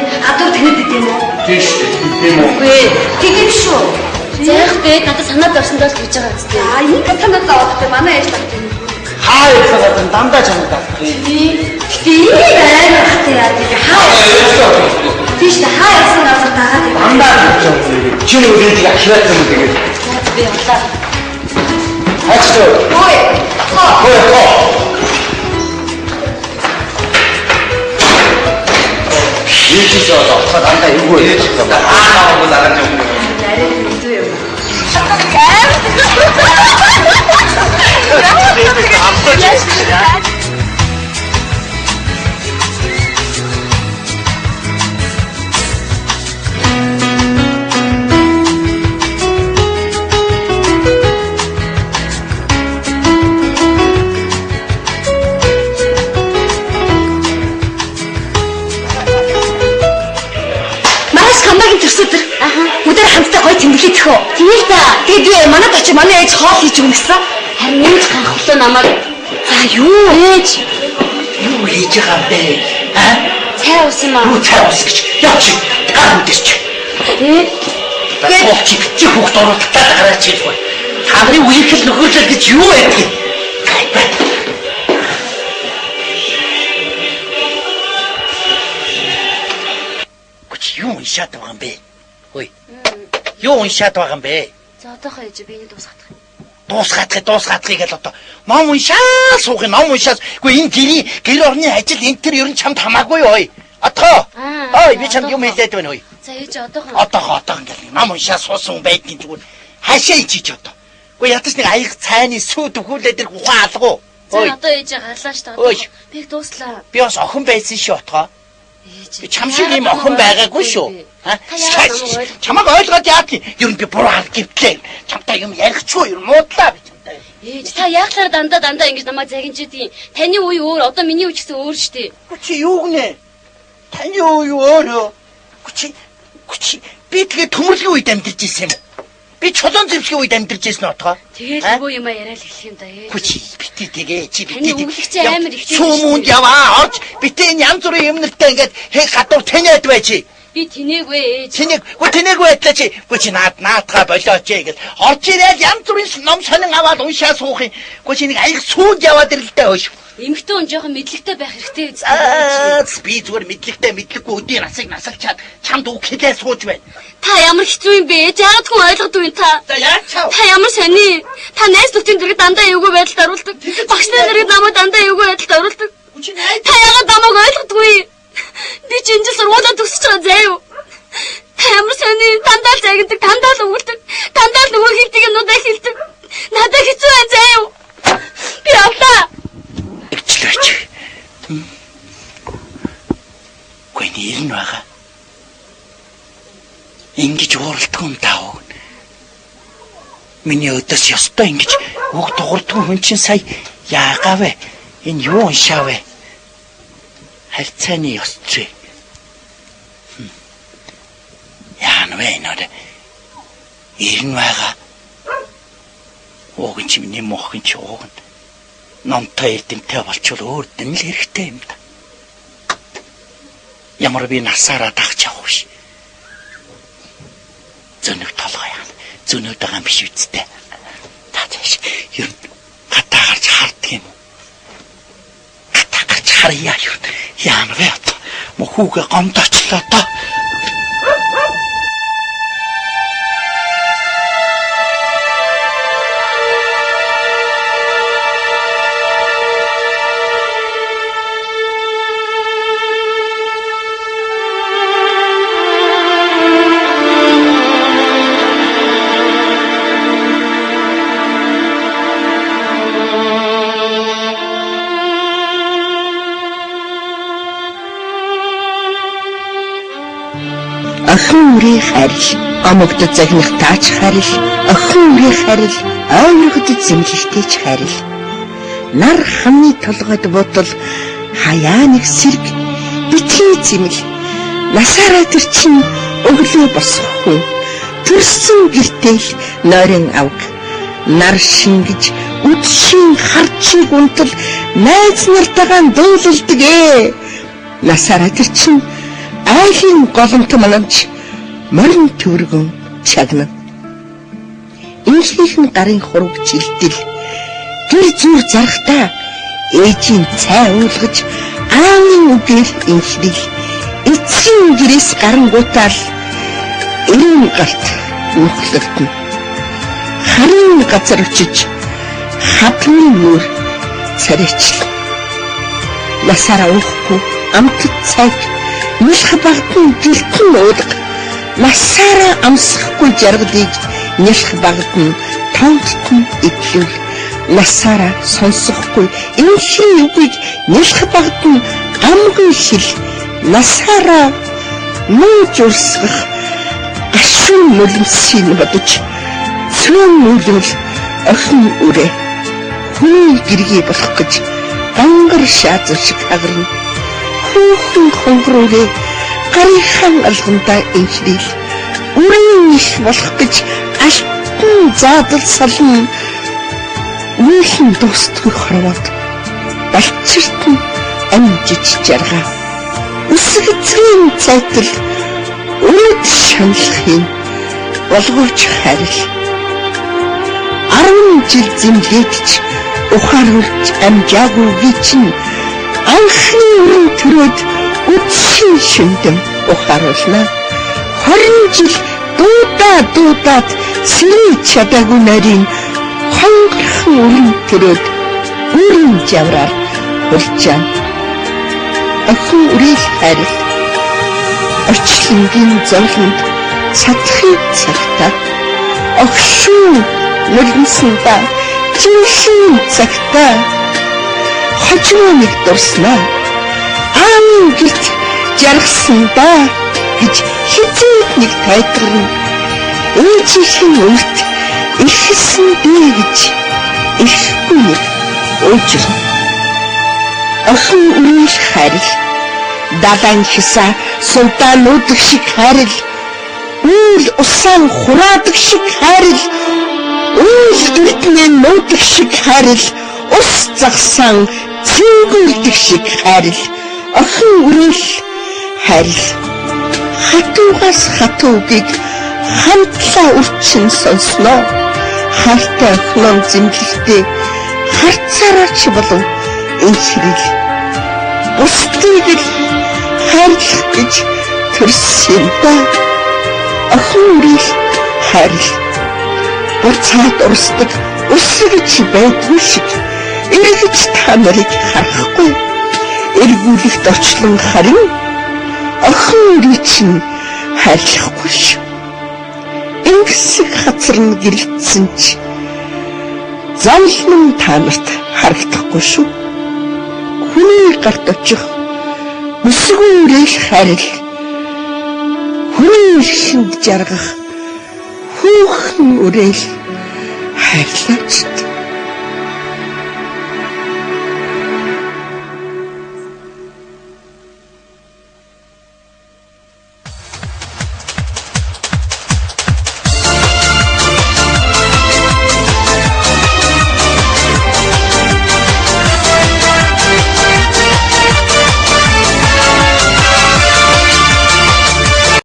тийм гадуур тэнэд гэдэг юм уу? Тийш тийм үү? Үгүй тийм шүү. Заах бэ надад санаад орсондоо л гэж байгаа үстэй. Ингээд санаад зовоодтой манай ээж тагт юм. Хаа ясаад дандаа чамд таа. Тийм байна хатаа яа тийм хаа. Тийш хаа ясанаас дагаад юм. Дандаа гэж чи үрээд ахлаад юм тэгээд. Би болоо. Хачтоо. Ой. Ийж одоо дандаа эвгүй ээж юм. Аа дараа нь Нарийн зү юм. Өдөр хамтдаа гоё тэмдэглэе тэхөө. Тийм л да. Тэгээд би манад очиж манай ээж хоол хийж өгнө гэсэн. Харин ээж гахлаа намайг. За юу ээж? Юу хийж байгаа бэ? Аа? Цай ус юм аа. Юу цай ус гэж. Яа чи? Гар үдэрч. Тэгээд чи хүүхд оролттой гараач хэлгүй. Та нарын үерхэл нөхөрлөл гэж юу байдгийг? Юу уншаад байгаа юм бэ? Хөөе. Юу уншаад байгаа юм бэ? За одоохоо ээж биений дуусгах. Дуусгахыг л одоо ном уншаа суух ном уншаа. Үгүй энэ гэр орны ажил энэ төр ер нь чамд хамаагүй ой. Отоо. Ой би чамд юм хэлээд байна ой. За ээж одоохоо ингээл ном уншаа суусан байдгийн зүгээр хаашаа ичиж одоо. Үгүй ятаж нэг аяг цайны сүү төхүүлээд ир ухаан алгуу. За одоо ээж гарлаа ш та. Би дууслаа. Би бас охин байсан шүү отоо. Би чам шиг юм охин байгаагүй шүү. Чамайг ойлгоод яах юм? Ер нь би буруу хар гэвтлээ. Чамтай юм ярихчгүй ер нь муудлаа би чамтай. Ээж та яахлаар дандаа ингэж намайг загинжидیں۔ Таны үе өөр, одоо миний үе ч гэсэн өөр штий. Чи юу гинэ? Таны үе өөр. Чи би тэгээ төмөрлөгийн үед амьдарч ирсэн юм. Би чулуун зэвсгийн үед амьдарч ирсэн отгоо. Тэгээд юу юм яриад хэлэх юм да ээж. Бити тэгээ чи бити. Таны үгч амар их тийм. Сүүмүнд яваа орж бити энэ янз бүрийн юмнартай ингээд хэг гадуур таниад бай чи. Би тэнэггүй ээж. Тэнэггүй байдлаа чи. Үгүй чи наадгаа болооч гэж орж ирээд янз бүрийн ном сонин аваад уншаа суух юм. Үгүй чи нэг аяг сүүнд яваад ирлээ хөөш. Эмэгтэй хүн жоохон мэдлэгтэй байх хэрэгтэй биз. Би зүгээр мэдлэгтэй мэдлэггүй өдийн насыг насалчаад чамд үг хэлээ сууж байна. Та ямар хэцүү юм бэ? Яагаад хүн ойлгохгүй та? За яачаа. Та ямар сони? Та найз нөхдийн дэрэг дандаа эвгүй байдалд оруулдаг. Багш нарын дэрэг намайг дандаа эвгүй байдалд оруулдаг. Та яагаад намайг ойлгодгүй? Би ч энэ жил сургуулаа төгсөж байгаа заяа. Та ямар сони? Дандаа л загнадаг, дандаа л өгүүлдэг. Дандаа л нөгөө хэлдэг юмнуудаа хэлдэг. Надад хэцүү байна заяа. Би авлаа. Ичлээч. Гүн ирнэ байгаа. Ингэж ууралдгүй юм таа. Миний өдөөс ёстой ингэж үг дуурдгүй хүн чинь сая яагаа вэ? Энэ юу уншаа вэ? Харьцааны ёс зүй. Яан вэ нэр? Ирнэ байгаа. Ууг чи миний мохын чи ууг. Номтой эрдэмтэй болчвол өөр дэм л хэрэгтэй юм да. Ямар би насаараа дагч явах биш. Зөнөг толгой яана. Зөнөд байгаа юм биш үсттэй. Тааш ер нь гатаа гарч харддаг юм. Гатаа гарч харъя ер нь. Яана вэ одоо. Мөхүүгээ гомдочлоо доо. Охин үрээ харил, омогдод загнах таач харил, охин үрээ харил, ойрогдод зэмлэлтэйч харил. Нар хамны толгойд бодол хаяа нэг сэрг битгий зэмэл. Насаараа тэр чинь өглөө босох хүн. Төрсөн гэртэл нойрын авг. Нар шингэж үдшийн харчиг унтал найз нартайгаа дөөлөлдөг ээ. Насаараа тэр чинь айлын голомт маламж морин төвөргөн чагна. Инхийнхэн гарын хураг жилдэл гэр зүр зарахтаа ээжийн цай уулгаж аавын үгээр инхрил эцсийн гэрээс гарангуутаал эрийн галт нөхлөгдөн. Харин газар очиж хатны нүр царайчл. Насаараа уухгүй амтд цаг нэлх багтан гэлтэн уулга. Насаараа амсахгүй жаргалыг нэлх багтан тонтон итлүүл. Насаараа сонсохгүй инхийн үгийг нэлх багтан амгүй хэл. Насаараа нууж урсгах ашин нулимсийн бодож цөөн нүлэл охин үрээ хүн гэргий болох гэж гангар шаазар шиг хагарна. Хүүхэн хонгороо гарынхан алгандаа инхрил үрийн их болох гэж алтан заадал сална. Үхэн дуустгүй хорвоод балчиртан амжиж жаргаа үсгэцгийн цайтал өрөд шаналхын болгооч харил. 10 жил зэмлээдч ухааруулж амжаагүй чинь анхны өрн төрөөд үдшин шүндэм ухааруулна. 20 жил дуудаад сэрий чадаагүй нарийн хонгорхон өрн төрөөд үрэн жавраар хурчаан. Охин үрэл харил орчлонгийн зовлонд сатхыг цагтаа огшуу нулимсандаа жинхэнэ цагтаа хожуу нэг дурснаа аамын гэрт жаргасандаа гэж хизээд нэг тайлгарна. Ээжийн өрт ихсэн дээ гэж ихгүй нэг уужрна. Охин үрэл харил далайн хисаа сувдаа нуудаг шиг харил үйл усан хураадаг шиг харил үйл гэртний нуудаг шиг харил ус загсан цэнгүүлдэг шиг харил. Охин үрэл харил хатуугаас хатуугийг хамтлаа үрчин сонсноо. Хайртай охин зэмлэлтэй харцаараач болов инхрил бусдыг л хайрлах гэж төрсөн ба. Охин үрэл харил буцаад урсдаг өсгөж байдгүй шиг эргэж та нарыг харахгүй эргүүлэгт очлон харин охин үрэл чинь хайрлахгүй шүү. Ингэсэг хацарна гэрэлтсэн ч зовлон та нарт харагдахгүй шүү. Хүний гарт очих өсгөө үрэл харил хүний ирхэнд жаргах хүүхэн үрэл хайрлаач.